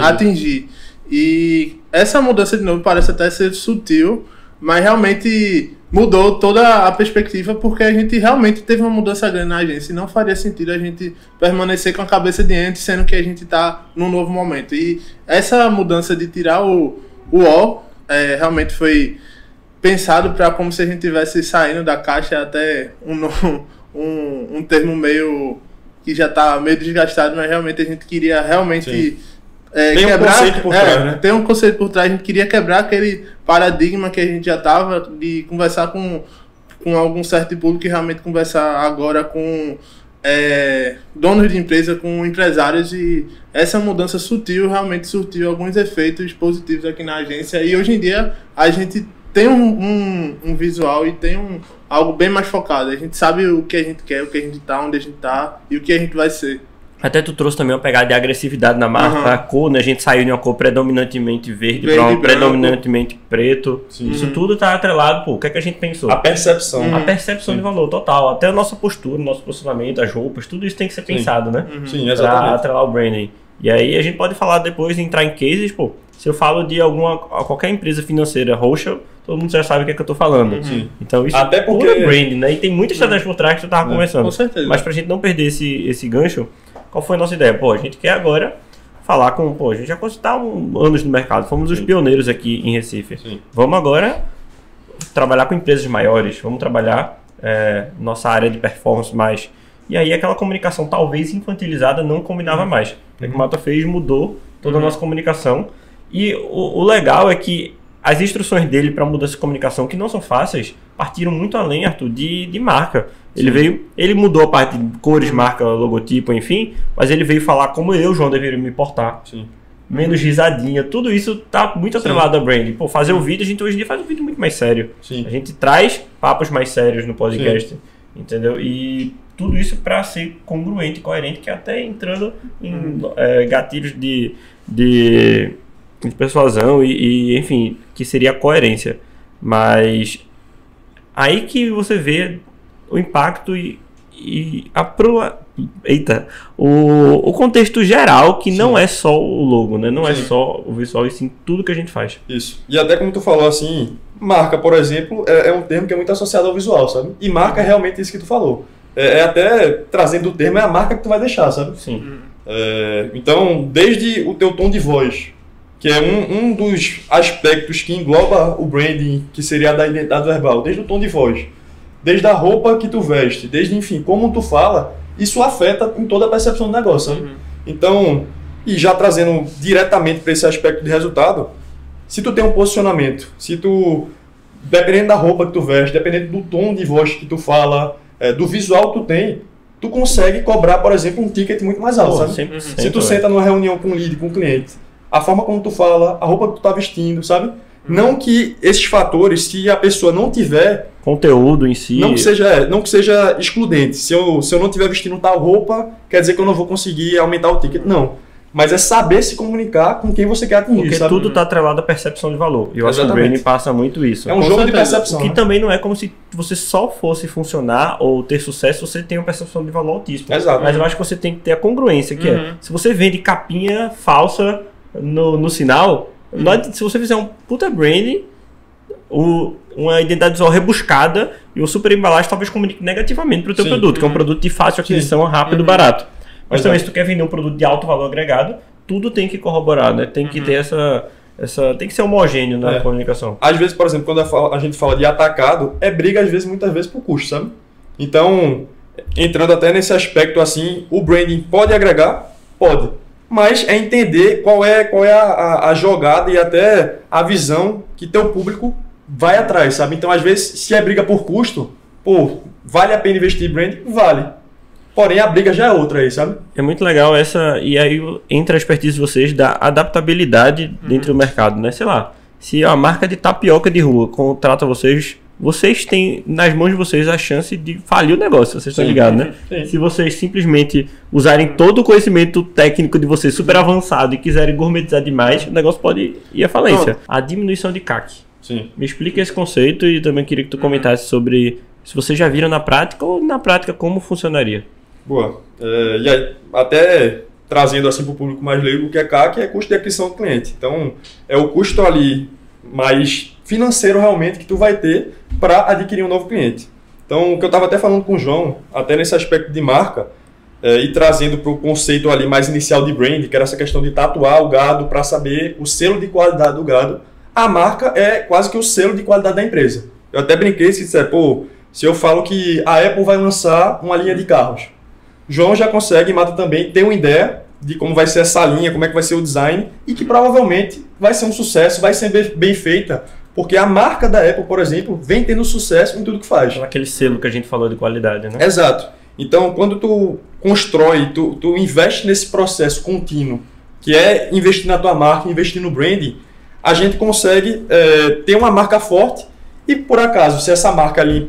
[SPEAKER 2] atingir. E essa mudança de nome parece até ser sutil, mas realmente mudou toda a perspectiva, porque a gente realmente teve uma mudança grande na agência e não faria sentido a gente permanecer com a cabeça de antes, sendo que a gente está num novo momento. E essa mudança de tirar o O realmente foi pensado para como se a gente estivesse saindo da caixa, até um termo meio que já está meio desgastado, mas realmente a gente queria realmente...
[SPEAKER 3] Tem
[SPEAKER 2] quebrar,
[SPEAKER 3] um conceito por trás, né?
[SPEAKER 2] Tem um conceito por trás. A gente queria quebrar aquele paradigma que a gente já tava de conversar com algum certo público e realmente conversar agora com donos de empresa, com empresários, e essa mudança sutil realmente surtiu alguns efeitos positivos aqui na agência. E hoje em dia a gente tem um visual e tem algo bem mais focado. A gente sabe o que a gente quer, o que a gente tá, onde a gente tá e o que a gente vai ser.
[SPEAKER 1] Até tu trouxe também uma pegada de agressividade na marca, a cor, né? A gente saiu de uma cor predominantemente verde para uma predominantemente preto.
[SPEAKER 3] Sim.
[SPEAKER 1] Isso tudo tá atrelado, pô, o que é que a gente pensou?
[SPEAKER 3] A percepção.
[SPEAKER 1] A percepção de valor total. Até a nossa postura, o nosso posicionamento, as roupas, tudo isso tem que ser pensado, né?
[SPEAKER 3] Sim,
[SPEAKER 1] Pra
[SPEAKER 3] exatamente.
[SPEAKER 1] atrelar o branding. E aí a gente pode falar depois de entrar em cases, pô, se eu falo de qualquer empresa financeira roxa, todo mundo já sabe o que é que eu tô falando.
[SPEAKER 3] Sim.
[SPEAKER 1] Então isso
[SPEAKER 3] Até porque...
[SPEAKER 1] tudo é branding, né? E tem muita estratégia por trás que tu tava conversando.
[SPEAKER 2] Com certeza.
[SPEAKER 1] Mas pra gente não perder esse gancho, qual foi a nossa ideia? Pô, a gente quer agora falar com... Pô, a gente já está anos no mercado, fomos os pioneiros aqui em Recife.
[SPEAKER 3] Sim.
[SPEAKER 1] Vamos agora trabalhar com empresas maiores, vamos trabalhar nossa área de performance mais... E aí aquela comunicação talvez infantilizada não combinava mais. O que o Mata fez mudou toda a nossa comunicação. E o legal é que as instruções dele para mudança de comunicação, que não são fáceis, partiram muito além, Arthur, de marca. Ele mudou a parte de cores, marca, logotipo, enfim, mas ele veio falar como eu, João, deveria me portar.
[SPEAKER 3] Sim.
[SPEAKER 1] Menos risadinha, tudo isso tá muito atrelado a branding. Pô, fazer o vídeo, a gente hoje em dia faz um vídeo muito mais sério.
[SPEAKER 3] Sim.
[SPEAKER 1] A gente traz papos mais sérios no podcast, entendeu? E tudo isso para ser congruente e coerente, que até entrando em gatilhos de persuasão e, enfim, que seria a coerência. Mas aí que você vê o impacto o contexto geral, que não é só o logo, né? Não é só o visual, e sim tudo que a gente faz.
[SPEAKER 3] Isso. E até como tu falou, assim, marca, por exemplo, é um termo que é muito associado ao visual, sabe? E marca é realmente isso que tu falou. Até trazendo o termo, é a marca que tu vai deixar, sabe?
[SPEAKER 1] Sim.
[SPEAKER 3] Então, desde o teu tom de voz, que é um dos aspectos que engloba o branding, que seria a da identidade verbal, desde o tom de voz, desde a roupa que tu veste, desde, enfim, como tu fala, isso afeta em toda a percepção do negócio, sabe? Então, e já trazendo diretamente para esse aspecto de resultado, se tu tem um posicionamento, se tu, dependendo da roupa que tu veste, dependendo do tom de voz que tu fala, do visual que tu tem, tu consegue cobrar, por exemplo, um ticket muito mais alto, sabe?
[SPEAKER 1] 100%,
[SPEAKER 3] Se tu senta numa reunião com um lead, com um cliente, a forma como tu fala, a roupa que tu tá vestindo, sabe? Não que esses fatores, se a pessoa não tiver...
[SPEAKER 1] Conteúdo em si...
[SPEAKER 3] Não que seja excludente. Se eu não tiver vestindo tal roupa, quer dizer que eu não vou conseguir aumentar o ticket. Não. Mas é saber se comunicar com quem você quer atingir,
[SPEAKER 1] Porque
[SPEAKER 3] sabe?
[SPEAKER 1] tudo está atrelado à percepção de valor. E eu acho que o branding passa muito isso.
[SPEAKER 3] É um jogo de percepção.
[SPEAKER 1] O que
[SPEAKER 3] né?
[SPEAKER 1] também não é como se você só fosse funcionar ou ter sucesso, você tem uma percepção de valor altíssima.
[SPEAKER 3] Exato.
[SPEAKER 1] Mas eu acho que você tem que ter a congruência, que é, se você vende capinha falsa no sinal, se você fizer um puta branding, uma identidade visual rebuscada e uma super embalagem talvez comunique negativamente para o teu produto, que é um produto de fácil aquisição, rápido, barato. Mas também, se tu quer vender um produto de alto valor agregado, tudo tem que corroborar, né? Tem que ter tem que ser homogêneo na comunicação.
[SPEAKER 3] Às vezes, por exemplo, quando a gente fala de atacado, briga muitas vezes por custo, sabe? Então, entrando até nesse aspecto assim, o branding pode agregar? Pode. Mas é entender qual é a jogada e até a visão que teu público vai atrás, sabe? Então, às vezes, se é briga por custo, vale a pena investir em branding? Vale. Porém, a briga já é outra aí, sabe?
[SPEAKER 1] É muito legal e aí entra a expertise de vocês da adaptabilidade dentro do mercado, né? Sei lá, se a marca de tapioca de rua contrata vocês vocês têm nas mãos de vocês a chance de falir o negócio, vocês estão ligados, né?
[SPEAKER 3] Sim.
[SPEAKER 1] Se vocês simplesmente usarem todo o conhecimento técnico de vocês super avançado e quiserem gourmetizar demais, o negócio pode ir à falência. A diminuição de CAC.
[SPEAKER 3] Sim.
[SPEAKER 1] Me explica esse conceito e também queria que tu comentasse sobre se vocês já viram na prática ou na prática como funcionaria.
[SPEAKER 3] Boa. E aí, até trazendo assim para o público mais leigo, o que é CAC é custo de aquisição do cliente. Então, é o custo ali mais financeiro realmente que tu vai ter para adquirir um novo cliente. Então, o que eu estava até falando com o João, até nesse aspecto de marca, e trazendo para o conceito ali mais inicial de brand, que era essa questão de tatuar o gado para saber o selo de qualidade do gado, a marca é quase que o selo de qualidade da empresa. Eu até brinquei se disser, se eu falo que a Apple vai lançar uma linha de carros, João já consegue, Mata também, ter uma ideia de como vai ser essa linha, como é que vai ser o design e que provavelmente vai ser um sucesso, vai ser bem feita, porque a marca da Apple, por exemplo, vem tendo sucesso em tudo que faz.
[SPEAKER 1] Aquele selo que a gente falou de qualidade, né?
[SPEAKER 3] Exato. Então, quando tu constrói, tu investe nesse processo contínuo, que é investir na tua marca, investir no branding, a gente consegue ter uma marca forte e, por acaso, se essa marca ali,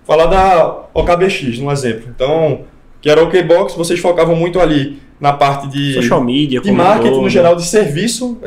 [SPEAKER 3] falar da OKBX, um exemplo. Então, que era o OKBox, vocês focavam muito ali na parte de
[SPEAKER 1] social media,
[SPEAKER 3] de marketing no geral, de serviço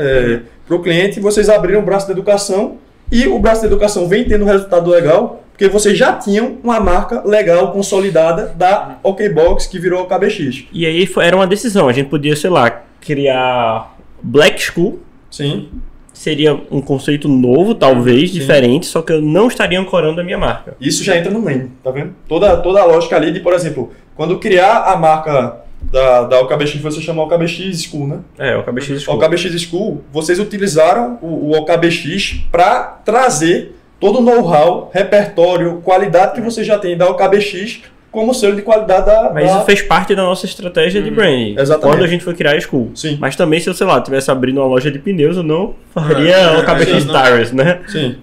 [SPEAKER 3] para o cliente, vocês abriram o braço da educação e o braço da educação vem tendo resultado legal, porque vocês já tinham uma marca legal, consolidada da OKBox, que virou OKBX.
[SPEAKER 1] E aí era uma decisão, a gente podia, sei lá, criar Black School.
[SPEAKER 3] Sim.
[SPEAKER 1] Seria um conceito novo, talvez, diferente, só que eu não estaria ancorando a minha marca.
[SPEAKER 3] Isso já entra no name, tá vendo? Toda a lógica ali de, por exemplo, quando criar a marca da OKBX, você chama OKBX School, né?
[SPEAKER 1] OKBX School.
[SPEAKER 3] OKBX School, vocês utilizaram o OKBX para trazer todo o know-how, repertório, qualidade que você já tem da OKBX como selo de qualidade da...
[SPEAKER 1] Mas isso fez parte da nossa estratégia de branding.
[SPEAKER 3] Exatamente.
[SPEAKER 1] Quando a gente foi criar a School.
[SPEAKER 3] Sim.
[SPEAKER 1] Mas também, se eu, sei lá, tivesse abrindo uma loja de pneus, eu não faria OKBX Tires, né?
[SPEAKER 3] Sim.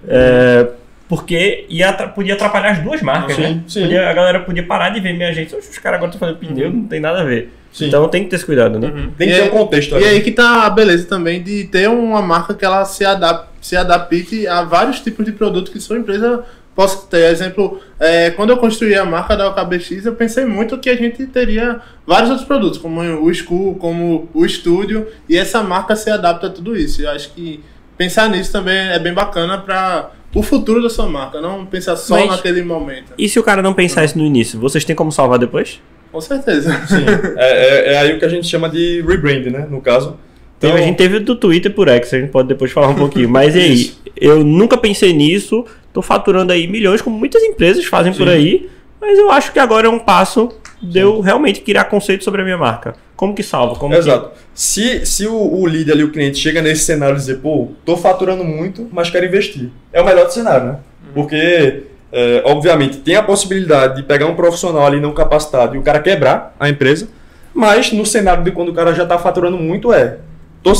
[SPEAKER 1] Porque podia atrapalhar as duas marcas, né?
[SPEAKER 3] Sim.
[SPEAKER 1] A galera podia parar de ver minha agência. Os caras agora estão fazendo pneu, não tem nada a ver.
[SPEAKER 3] Sim.
[SPEAKER 1] Então tem que ter esse cuidado, né?
[SPEAKER 3] Tem que ter um contexto ali.
[SPEAKER 2] E aí que tá a beleza também de ter uma marca que ela se adapte a vários tipos de produtos que sua empresa possa ter. Exemplo, quando eu construí a marca da OKBX, eu pensei muito que a gente teria vários outros produtos, como o School, como o Estúdio, e essa marca se adapta a tudo isso. Eu acho que pensar nisso também é bem bacana para o futuro da sua marca, não pensar só naquele momento.
[SPEAKER 1] E se o cara não pensar isso no início, vocês têm como salvar depois?
[SPEAKER 2] Com certeza.
[SPEAKER 3] Sim. É aí o que a gente chama de rebrand, né? No caso.
[SPEAKER 1] Então, a gente teve do Twitter por X, a gente pode depois falar um pouquinho. Mas e aí? Eu nunca pensei nisso, tô faturando aí milhões, como muitas empresas fazem por aí, mas eu acho que agora é um passo de eu realmente criar conceito sobre a minha marca. Como que salva?
[SPEAKER 3] Exato. Se o líder ali, o cliente, chega nesse cenário e dizer, tô faturando muito, mas quero investir. É o melhor do cenário, né? Porque, obviamente, tem a possibilidade de pegar um profissional ali não capacitado e o cara quebrar a empresa, mas no cenário de quando o cara já está faturando muito, tô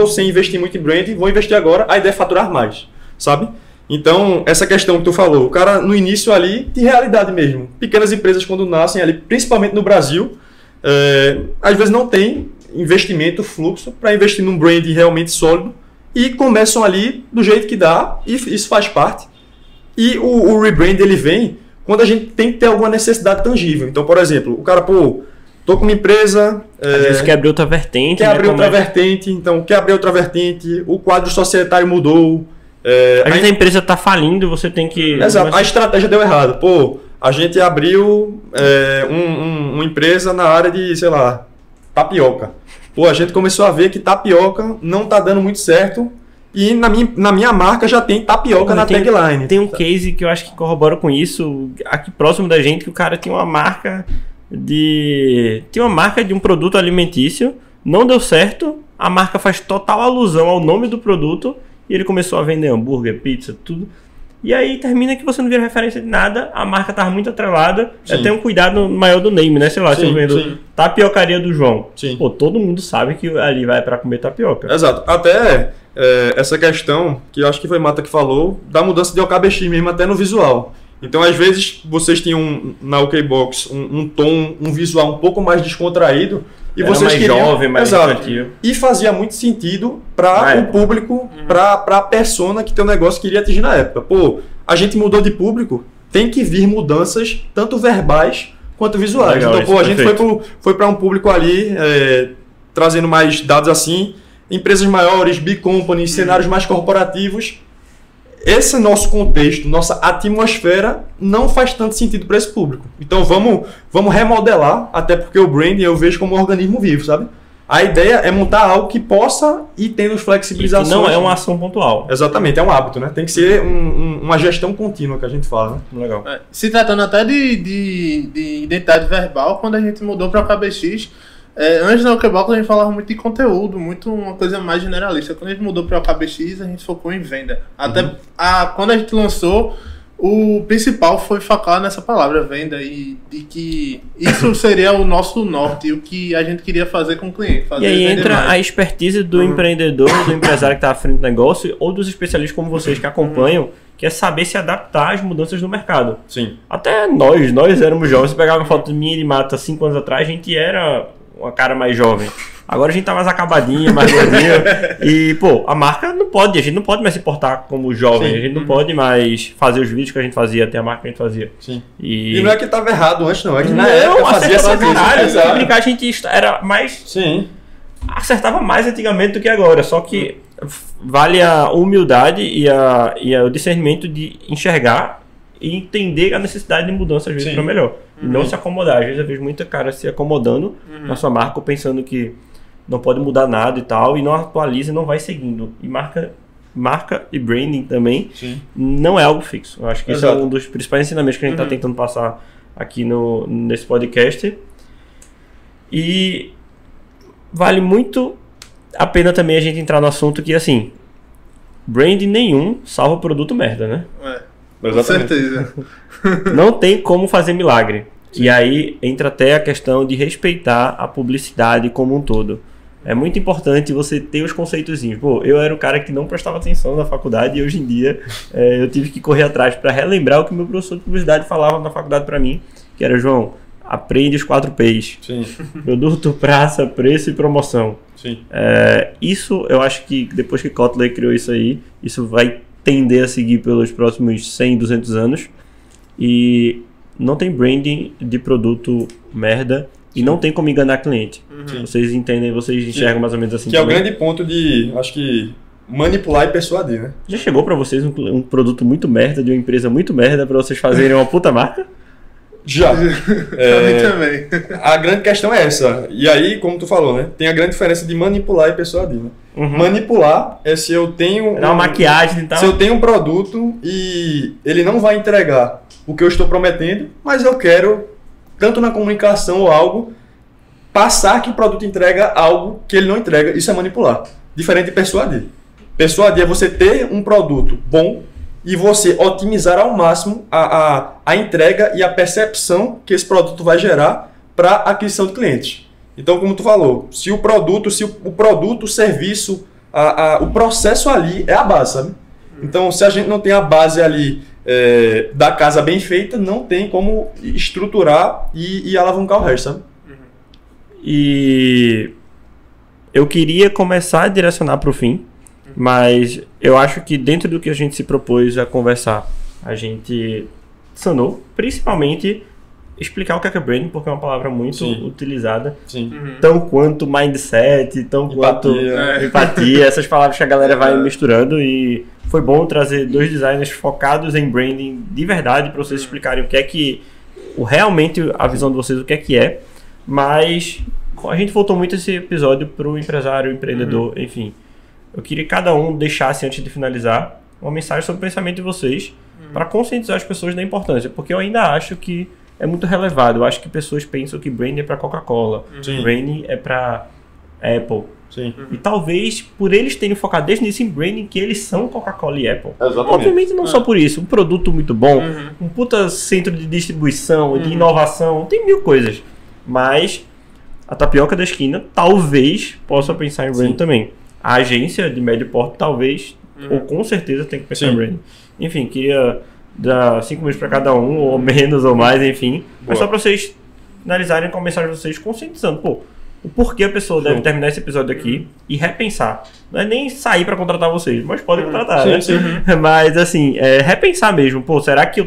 [SPEAKER 3] sem investir muito em branding, vou investir agora, a ideia é faturar mais, sabe? Então, essa questão que tu falou, o cara no início ali, de realidade mesmo, pequenas empresas quando nascem ali, principalmente no Brasil, às vezes não tem investimento, fluxo, para investir num brand realmente sólido e começam ali do jeito que dá, e isso faz parte. E o rebrand ele vem quando a gente tem que ter alguma necessidade tangível. Então, por exemplo, o cara, tô com uma empresa...
[SPEAKER 1] Às vezes quer abrir outra vertente.
[SPEAKER 3] Quer abrir outra vertente, o quadro societário mudou.
[SPEAKER 1] Às vezes a empresa está falindo, você tem que...
[SPEAKER 3] Exato, a estratégia deu errado. A gente abriu uma empresa na área de, sei lá, tapioca. A gente começou a ver que tapioca não está dando muito certo e na minha marca já tem tapioca na tagline.
[SPEAKER 1] Tem um case que eu acho que corrobora com isso, aqui próximo da gente, que o cara tinha uma marca de um produto alimentício, não deu certo, a marca faz total alusão ao nome do produto e ele começou a vender hambúrguer, pizza, tudo. E aí termina que você não vira referência de nada, a marca tava muito atrelada, tem um cuidado maior do name, né? Sei lá, se eu vendo tapiocaria do João.
[SPEAKER 3] Sim.
[SPEAKER 1] Todo mundo sabe que ali vai para comer tapioca.
[SPEAKER 3] Exato. Até essa questão, que eu acho que foi Mata que falou, da mudança de OKBX mesmo até no visual. Então, às vezes, vocês tinham na OKBox um tom, um visual um pouco mais descontraído, e
[SPEAKER 1] era
[SPEAKER 3] vocês
[SPEAKER 1] mais
[SPEAKER 3] queriam,
[SPEAKER 1] jovem, mais infantil.
[SPEAKER 3] E fazia muito sentido para o público, para a persona que teu negócio queria atingir na época. a gente mudou de público, tem que vir mudanças tanto verbais quanto visuais.
[SPEAKER 1] Legal,
[SPEAKER 3] então, pô, a gente
[SPEAKER 1] perfeito.
[SPEAKER 3] foi para um público ali, trazendo mais dados assim, empresas maiores, big companies, cenários mais corporativos. Esse nosso contexto, nossa atmosfera não faz tanto sentido para esse público. Então vamos remodelar, até porque o branding eu vejo como um organismo vivo, sabe? A ideia é montar algo que possa ir tendo flexibilizações.
[SPEAKER 1] Não é uma ação pontual.
[SPEAKER 3] Exatamente, é um hábito, né? Tem que ser uma gestão contínua que a gente fala, né?
[SPEAKER 1] Legal.
[SPEAKER 2] Se tratando até de identidade verbal, quando a gente mudou para o KBX, antes da OKBox a gente falava muito de conteúdo, muito uma coisa mais generalista. Quando a gente mudou para o KBX, a gente focou em venda. Até quando a gente lançou, o principal foi focar nessa palavra venda e de que isso seria o nosso norte, o que a gente queria fazer com o cliente.
[SPEAKER 1] E aí entra a expertise do empreendedor, do empresário que está à frente do negócio ou dos especialistas como vocês que acompanham, que é saber se adaptar às mudanças do mercado.
[SPEAKER 3] Sim.
[SPEAKER 1] Até nós éramos jovens. Você pegava uma foto minha e de Mata 5 anos atrás, a gente era uma cara mais jovem. Agora a gente tá mais acabadinho, mais gordinho. E, pô, a marca não pode, a gente não pode mais se portar como jovem.
[SPEAKER 3] Sim.
[SPEAKER 1] A gente não pode mais fazer os vídeos que a gente fazia, até a marca que a gente fazia.
[SPEAKER 3] Sim.
[SPEAKER 1] E
[SPEAKER 3] não é que tava errado antes, não. É que na
[SPEAKER 1] não,
[SPEAKER 3] época fazia
[SPEAKER 1] acertava
[SPEAKER 3] sentido.
[SPEAKER 1] caralho.
[SPEAKER 3] Exato.
[SPEAKER 1] Se brincar, a gente era mais...
[SPEAKER 3] Sim.
[SPEAKER 1] Acertava mais antigamente do que agora. Só que vale a humildade e o discernimento de enxergar e entender a necessidade de mudança, às vezes, para melhor. E não se acomodar. Às vezes eu vejo muita cara se acomodando na sua marca, pensando que não pode mudar nada e tal, e não atualiza e não vai seguindo. E marca e branding também não é algo fixo. Eu acho que esse é um dos principais ensinamentos que a gente está tentando passar aqui nesse podcast. E vale muito a pena também a gente entrar no assunto que, assim, branding nenhum salva produto merda, né?
[SPEAKER 2] Com certeza.
[SPEAKER 1] Não tem como fazer milagre. E aí entra até a questão de respeitar a publicidade como um todo. É muito importante você ter os conceitozinhos. Pô, eu era o cara que não prestava atenção na faculdade e hoje em dia eu tive que correr atrás para relembrar o que meu professor de publicidade falava na faculdade para mim, que era, João, aprende os 4 P's.
[SPEAKER 3] Sim.
[SPEAKER 1] Produto, praça, preço e promoção.
[SPEAKER 3] Sim.
[SPEAKER 1] Isso, eu acho que depois que Kotler criou isso aí, isso vai tender a seguir pelos próximos 100, 200 anos. E não tem branding de produto merda e não tem como enganar cliente. Vocês entendem, vocês enxergam mais ou menos assim.
[SPEAKER 3] Que também é o grande ponto de, acho que, manipular e persuadir, né?
[SPEAKER 1] Já chegou pra vocês um produto muito merda de uma empresa muito merda pra vocês fazerem uma puta marca?
[SPEAKER 3] Já.
[SPEAKER 2] Também.
[SPEAKER 3] A grande questão é essa. E aí, como tu falou, né? Tem a grande diferença de manipular e persuadir, né? Manipular é se eu tenho...
[SPEAKER 1] Uma maquiagem e tal.
[SPEAKER 3] Se eu tenho um produto e ele não vai entregar o que eu estou prometendo, mas eu quero, tanto na comunicação ou algo, passar que o produto entrega algo que ele não entrega. Isso é manipular. Diferente de persuadir. Persuadir é você ter um produto bom e você otimizar ao máximo a entrega e a percepção que esse produto vai gerar para aquisição de clientes. Então, como tu falou, se o produto, o serviço, o processo ali é a base, sabe? Então, se a gente não tem a base ali da casa bem feita, não tem como estruturar e alavancar o resto, sabe?
[SPEAKER 1] E eu queria começar a direcionar para o fim, mas eu acho que dentro do que a gente se propôs a conversar, a gente sanou, principalmente explicar o que é branding, porque é uma palavra muito utilizada, tão quanto mindset, tão quanto empatia, essas palavras que a galera vai misturando, e foi bom trazer 2 designers focados em branding de verdade para vocês explicarem o que é que, realmente a visão de vocês, o que é, mas a gente voltou muito esse episódio para o empresário, empreendedor, enfim. Eu queria que cada um deixasse, antes de finalizar, uma mensagem sobre o pensamento de vocês para conscientizar as pessoas da importância, porque eu ainda acho que é muito relevado. Eu acho que pessoas pensam que branding é para Coca-Cola, branding é para Apple. E talvez por eles terem focado desde o início em branding, que eles são Coca-Cola e Apple.
[SPEAKER 3] Exatamente.
[SPEAKER 1] Obviamente não só por isso. Um produto muito bom, um puta centro de distribuição, de inovação, tem 1000 coisas. Mas a tapioca da esquina talvez possa pensar em branding também. A agência de médio porte talvez, ou com certeza, tem que pensar em branding. Enfim, queria dar 5 minutos para cada um, ou menos ou mais, enfim. Mas só para vocês finalizarem com a mensagem de vocês conscientizando. Pô, o porquê a pessoa deve terminar esse episódio aqui e repensar. Não é nem sair para contratar vocês, mas pode contratar, né?
[SPEAKER 3] Sim.
[SPEAKER 1] Mas assim, repensar mesmo. Pô, será que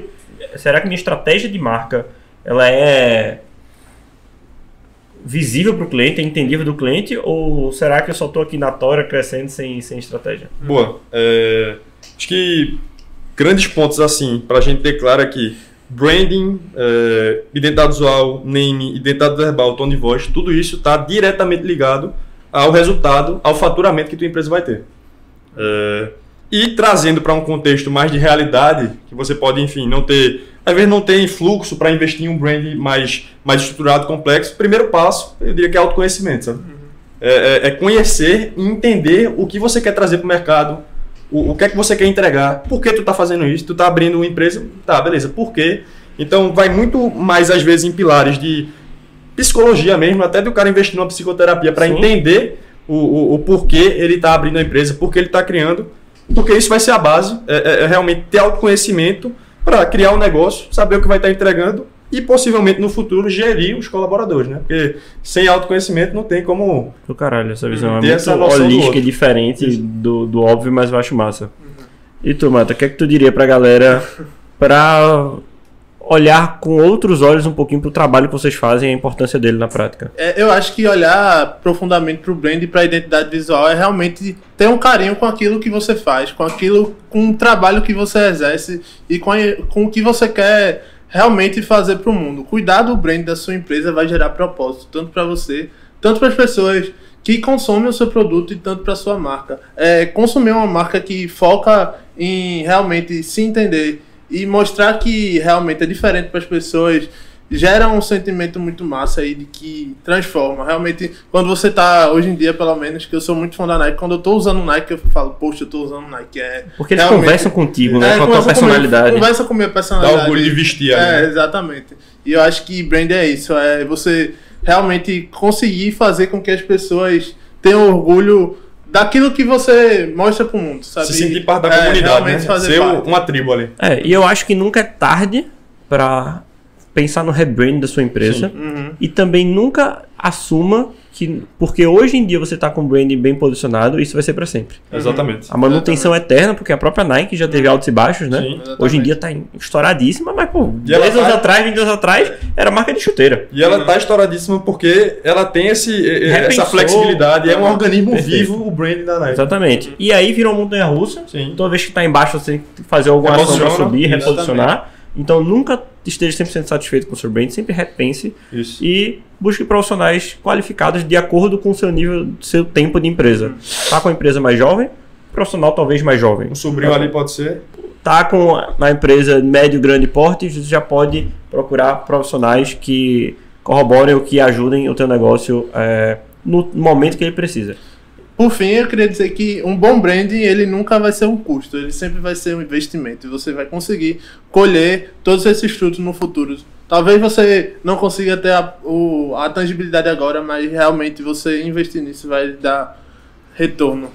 [SPEAKER 1] minha estratégia de marca ela é visível para o cliente, é entendível do cliente, ou será que eu só estou aqui na tora crescendo sem estratégia?
[SPEAKER 3] Boa. Acho que grandes pontos assim, para a gente ter claro aqui, branding, identidade visual, name, identidade verbal, tom de voz, tudo isso está diretamente ligado ao resultado, ao faturamento que tua empresa vai ter. E trazendo para um contexto mais de realidade, que você pode, enfim, às vezes não tem fluxo para investir em um brand mais estruturado, complexo. Primeiro passo, eu diria que é autoconhecimento, sabe? É conhecer e entender o que você quer trazer para o mercado, o que é que você quer entregar, por que tu está fazendo isso, tu está abrindo uma empresa, tá, beleza, por quê? Então vai muito mais, às vezes, em pilares de psicologia mesmo, até do cara investir numa psicoterapia para entender o porquê ele está abrindo a empresa, porquê ele está criando, porque isso vai ser a base, realmente ter autoconhecimento para criar um negócio, saber o que vai estar entregando e possivelmente no futuro gerir os colaboradores, né? Porque sem autoconhecimento não tem como...
[SPEAKER 1] Do caralho, essa visão é
[SPEAKER 3] essa
[SPEAKER 1] muito holística e diferente do óbvio, mas eu acho massa. E tu, Mata, o que é que tu diria pra galera para olhar com outros olhos um pouquinho pro trabalho que vocês fazem e a importância dele na prática?
[SPEAKER 2] Eu acho que olhar profundamente pro brand e pra identidade visual é realmente ter um carinho com aquilo que você faz, com o trabalho que você exerce e com o que você quer realmente fazer pro mundo. Cuidar do brand da sua empresa vai gerar propósito, tanto para você, tanto para as pessoas que consomem o seu produto e tanto para sua marca. Consumir uma marca que foca em realmente se entender e mostrar que realmente é diferente para as pessoas gera um sentimento muito massa aí de que transforma. Realmente, quando você tá, hoje em dia, pelo menos, que eu sou muito fã da Nike, quando eu tô usando Nike, eu falo, poxa, eu tô usando Nike.
[SPEAKER 1] Porque eles conversam contigo, né? Com a tua personalidade.
[SPEAKER 2] Conversa com a minha personalidade.
[SPEAKER 3] Dá orgulho de vestir ali.
[SPEAKER 2] Exatamente. E eu acho que brand é isso, é você realmente conseguir fazer com que as pessoas tenham orgulho daquilo que você mostra pro mundo, sabe?
[SPEAKER 3] Se sentir parte da comunidade, né? Ser uma tribo ali.
[SPEAKER 1] E eu acho que nunca é tarde pra pensar no rebrand da sua empresa. E também nunca assuma que, porque hoje em dia você está com o branding bem posicionado, isso vai ser para sempre.
[SPEAKER 3] Exatamente.
[SPEAKER 1] A manutenção eterna, porque a própria Nike já teve altos e baixos, né?
[SPEAKER 2] Sim,
[SPEAKER 1] hoje em dia está estouradíssima, mas pô, 10 anos atrás, 20 anos atrás, era marca de chuteira.
[SPEAKER 3] E ela está estouradíssima porque ela tem essa flexibilidade, é um organismo vivo, o branding da Nike.
[SPEAKER 1] Exatamente. E aí virou uma montanha-russa. Toda vez que está embaixo, você tem que fazer alguma ação para subir, reposicionar. Então nunca esteja 100% satisfeito com o seu brand, sempre repense e busque profissionais qualificados de acordo com o seu nível, seu tempo de empresa. Tá com a empresa mais jovem, profissional talvez mais jovem.
[SPEAKER 3] Um sobrinho ali pode ser.
[SPEAKER 1] Tá com uma empresa médio, grande porte, você já pode procurar profissionais que corroborem ou que ajudem o teu negócio no momento que ele precisa.
[SPEAKER 2] Por fim, eu queria dizer que um bom branding, ele nunca vai ser um custo, ele sempre vai ser um investimento e você vai conseguir colher todos esses frutos no futuro. Talvez você não consiga ter a tangibilidade agora, mas realmente você investir nisso vai dar retorno.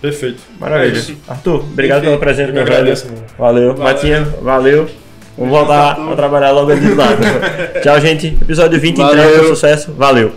[SPEAKER 3] Perfeito.
[SPEAKER 1] Maravilha. Arthur, obrigado pela presença, meu velho. Valeu. Matinha, valeu. Vamos voltar a trabalhar logo ali do lado. Tchau, gente. Episódio 20 entrega com sucesso. Valeu.